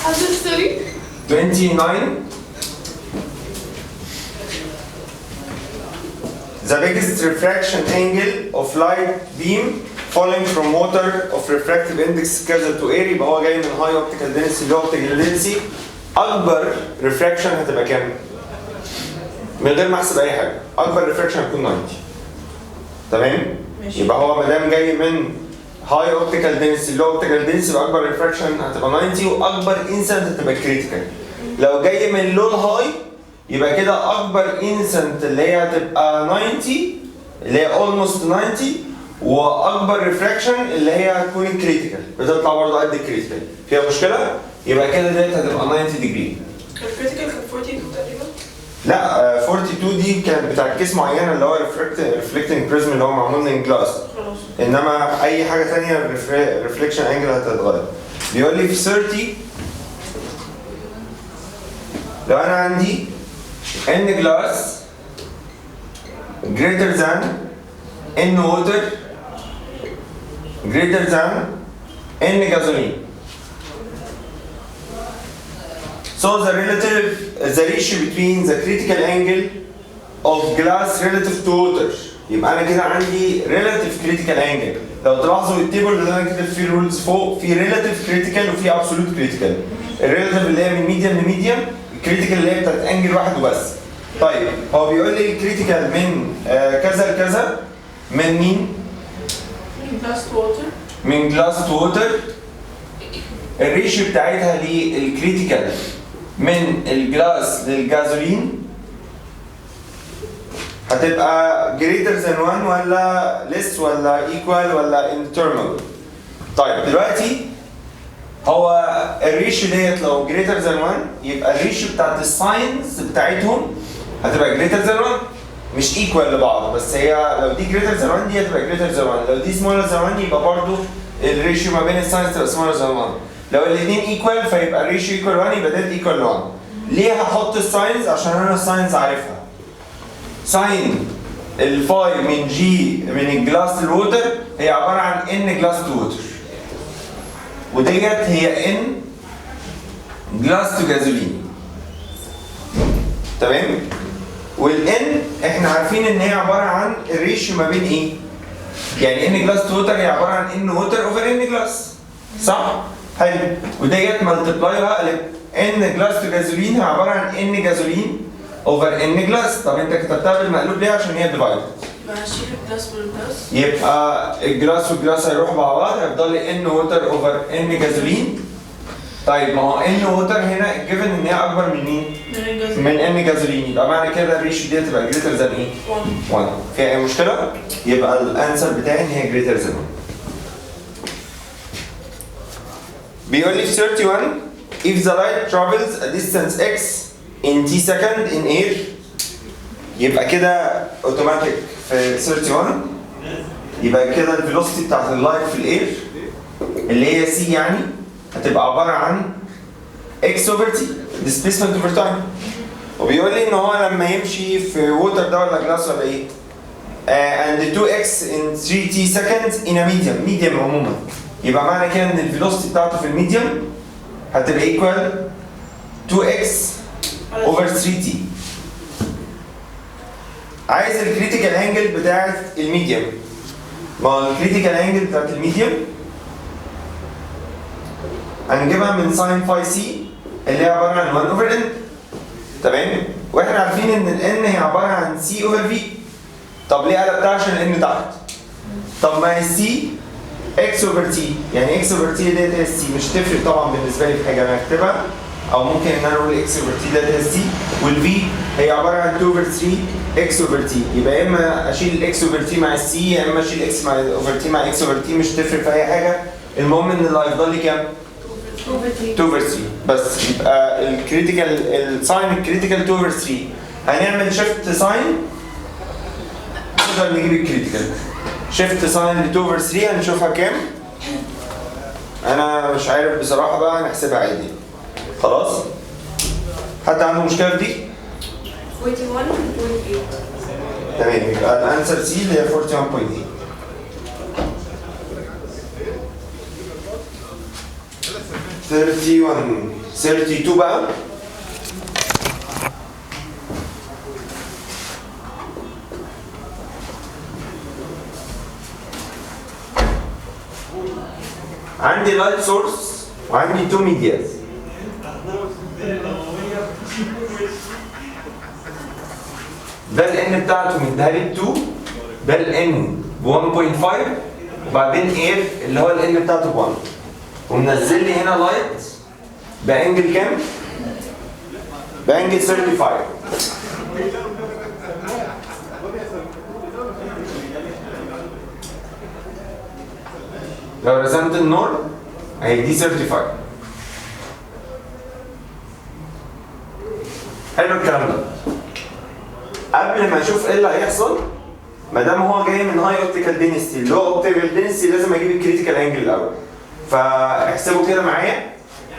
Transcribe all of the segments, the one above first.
29. The biggest refraction angle of light beam falling from water of refractive index كذا to air، يبقى هو جاي من high optical density low optical density. أكبر refraction هتبقى كام؟ من غير ما أحسب أي حاجة، أكبر refraction هتكون 90. تمام؟ يبقى هو ما دام جاي من high optical density low optical density يبقى أكبر refraction هتبقى 90 وأكبر incident هتبقى critical. لو جاي من low high يبقى كده اكبر انسنت اللي هي هتبقى 90 اللي هي almost 90 واكبر ريفراكشن اللي هي هتكون الكريتيكال بتطلع برضه قد الكريتيكال. فيها مشكله؟ يبقى كده ديت هتبقى 90 ديجري. الكريتيكال كان 42 تقريبا؟ لا 42 دي كانت بتاع كيس معينه اللي هو ريفلكتنج بريزم اللي هو معمول من جلاس. خلاص. انما اي حاجه ثانيه ريفليكشن انجل هتتغير. بيقول لي في 30 لو انا عندي n glass greater than n water greater than n gasoline. So the ratio between the critical angle of glass relative to water. يبقى انا كده عندي relative critical angle. لو تلاحظوا التيبل اللي انا كاتب فيه الرولز فوق في relative critical وفي absolute critical. الريلاتيف اللي هي من ميديم لميديم، الكريتيكال اللي هي بتاعت انجل واحد وبس. طيب هو بيقول لي الكريتيكال من كذا لكذا من مين؟ من جلاس تو ووتر. من جلاس تو ووتر. الريشيو بتاعتها للكريتيكال من الجلاس للجازولين هتبقى greater than 1 ولا less ولا equal ولا indeterminate. طيب دلوقتي هو الريشيو ديت لو greater than 1 يبقى الريشيو بتاعت الساينز بتاعتهم هتبقى greater than 1 مش equal لبعض، بس هي لو دي greater than 1 دي هتبقى greater than 1، لو دي smaller than 1 يبقى برضه الريشيو ما بين الساينز تبقى smaller than 1. لو الاثنين equal فيبقى الريشيو equal 1 يبقى ده equal 1. ليه هحط الساينز؟ عشان انا الساينز عارفها. ساين الفاي من جي من الجلاس للووتر هي عباره عن ان جلاس تو ووتر، وديت هي ان جلاس تو جازولين. تمام؟ والان احنا عارفين ان هي عباره عن الريشيو ما بين ايه؟ يعني ان جلاس تو ووتر هي عباره عن ان ووتر اوفر ان جلاس. صح؟ حلو. وديت ملتبلاي بقى ان جلاس تو جازولين هي عباره عن ان جازولين اوفر ان جلاس. طب انت كتبتها بالمقلوب ليه؟ عشان هي ديفايدد. ماشي الجلاس والجلاس. يبقى الجلاس والجلاس هيروحوا مع بعض هيفضل لي ان ووتر اوفر ان جازولين. طيب ما هو ان ووتر هنا الجيفن ان هي اكبر من مين؟ من ان جازولين، يبقى معنى كده الريشيو دي هتبقى جريتر ذان ايه؟ 1. فيها اي مشكله؟ يبقى الانسر بتاعي ان هي جريتر ذان 1. بيقول لي في 31 if the light travels a distance x in t second in air يبقى كده اوتوماتيك في 31 يبقى كده الفيلوسيتي بتاعت اللايت في الاير اللي هي سي يعني هتبقى عباره عن x over t displacement over time. وبيقول لي ان هو لما يمشي في ووتر ده ولا جلاس ولا ايه؟ and 2x in 3t seconds in a medium عموما يبقى معنى كده ان الفيلوسيتي بتاعته في الميديم هتبقى equal 2x over 3t. عايز الكريتيكال انجل بتاعت الميديم. ما هو الكريتيكال انجل بتاعت الميديم هنجيبها من ساين فاي سي اللي هي عباره عن 1 over n. تمام؟ واحنا عارفين ان ال n هي عباره عن c over v. طب ليه قلبتها؟ عشان ال n تحت. طب ما هي c x over t يعني x over t ديت هي c مش تفرق طبعا بالنسبه لي في حاجه انا هكتبها او ممكن ان انا اقول x over t ديت هي c والv هي عباره عن 2 over 3 x over t يبقى يا اما اشيل ال x over t مع ال c يا اما اشيل x مع over t مع x over t مش تفرق في اي حاجه. المهم ان اللي هيفضل لي كام؟ 2 over 3 بس. يبقى الكريتيكال الساين الكريتيكال 2 over 3 هنعمل شيفت ساين نقدر نجيب الكريتيكال. شيفت ساين ل 2 over 3 هنشوفها كام؟ انا مش عارف بصراحه بقى هنحسبها عادي. خلاص؟ حد عنده مشكله في دي؟ 41.8. تمام يبقى الانسر سي اللي هي 41.8. 31 32 بقى. عندي لايت سورس وعندي تو ميدياز. ده الان بتاعته مديها لي 2، ده الان ب 1.5، وبعدين اير اللي هو الان بتاعته ب 1، ومنزل لي هنا لايت بانجل كام؟ بانجل 35. لو رسمت النور اهي دي 35. حلو الكلام ده. قبل ما اشوف ايه اللي هيحصل، ما دام هو جاي من هاي اوبتيكال دينستي، اللو اوبتيكال دينستي لازم اجيب الكريتيكال انجل الاول. فاحسبوا كده معايا،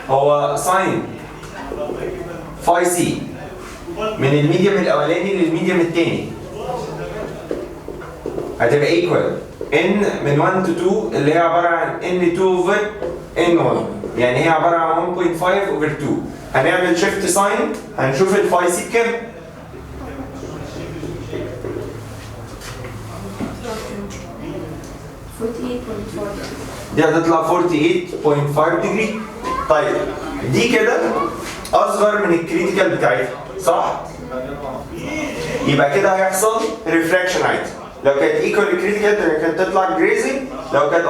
هو ساين فاي سي من الميديوم الاولاني للميديوم الثاني هتبقى ايكوال ان من 1 to 2 اللي هي عباره عن ان 2 اوفر ان 1، يعني هي عباره عن 1.5 اوفر 2. هنعمل شيفت ساين هنشوف الفاي سي بكام. دي هتطلع 48.5 ديجري. طيب دي كده اصغر من الكريتيكال بتاعتها صح؟ يبقى كده هيحصل ريفراكشن عادي. لو كانت ايكوال الكريتيكال كانت تطلع جريزنج، لو كانت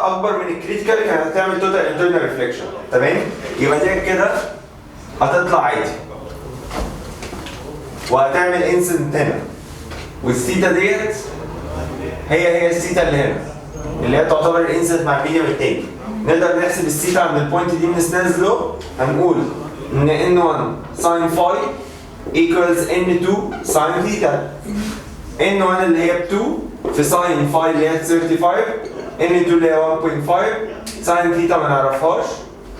اكبر من الكريتيكال كانت هتعمل توتال انترنال ريفليكشن. تمام؟ يبقى دي كده هتطلع عادي وهتعمل انسنت هنا، والثيتا ديت هي الثيتا اللي هنا اللي هي تعتبر الانسنت مع الميديوم التاني. نقدر نحسب الثيتا عند البوينت دي من سناز لو، هنقول ان n1 ساين فاي ايكوالز n2 ساين ثيتا. n1 اللي هي ب 2 في ساين فاي اللي هي 35، n2 اللي هي 1.5، ساين ثيتا ما نعرفهاش،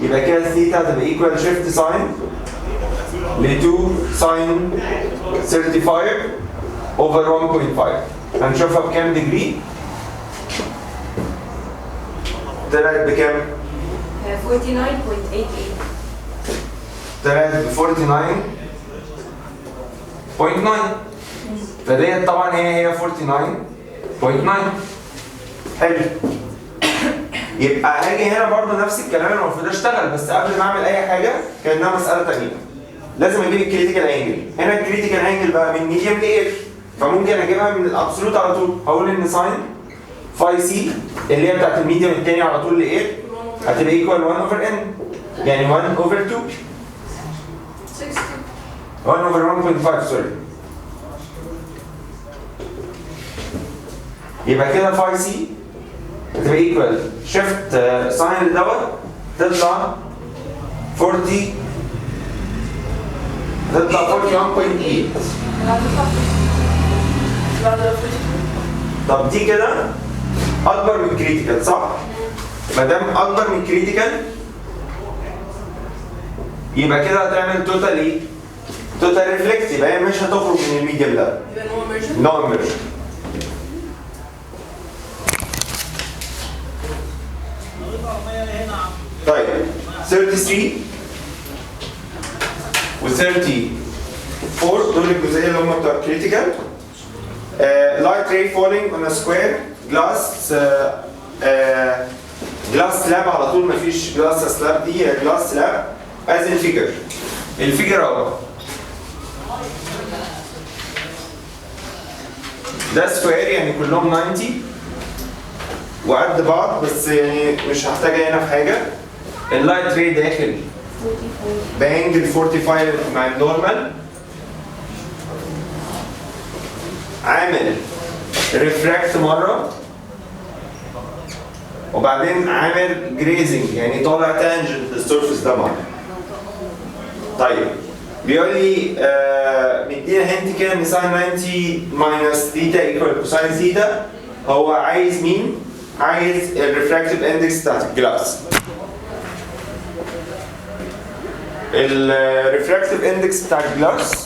يبقى كده الثيتا هتبقى ايكوال شيفت ساين ل 2 ساين 35 اوفر 1.5. هنشوفها بكام ديجري؟ طلعت بكام؟ 49.88. طلعت ب 49.9. فديت طبعا هي 49.9. حلو. يبقى هاجي هنا برضه نفس الكلام، انا المفروض اشتغل، بس قبل ما اعمل اي حاجه كانها مساله ثانيه. لازم اجيب الكريتيكال انجل. هنا الكريتيكال انجل بقى من ميديوم لاير، فممكن اجيبها من الابسولوت على طول. هقول ان ساين فاي سي اللي هي بتاعت الميديوم الثاني على طول لاير هتبقى ايكوال 1 اوفر ان، يعني 1 اوفر 2 1 اوفر 1.5 سوري. يبقى كده فاي سي هتبقى ايكوال شيفت ساين لدوت تطلع 41.8. طب دي كده اكبر من كريتيكال صح؟ ما دام اكبر من كريتيكال يبقى كده هتعمل توتال ايه؟ توتال ريفلكت، يبقى هي مش هتخرج من الميديم ده. نو اميرجن. طيب 33 و 34 دول الجزئيه اللي هم بتوع كريتيكال. light ray falling on a square glass glass slab على طول، مفيش glass slab، دي glass slab as الفيجر. الفيجر اهو ده سكوير يعني كلهم 90 وقد بعض، بس يعني مش هحتاجها هنا في حاجه. اللايت راي داخل بانجل 45 مع النورمال، عامل ريفراكت مره وبعدين عامل جريزنج يعني طالع تانجنت للسيرفيس ده مره. طيب بيقول لي مدينا هنت كده ان ساين 90 ماينس ثيتا ايكوال كوساين ثيتا. هو عايز مين؟ عايز الريفراكتيف اندكس بتاعت الجلاس. الريفراكتيف اندكس بتاع الجلاس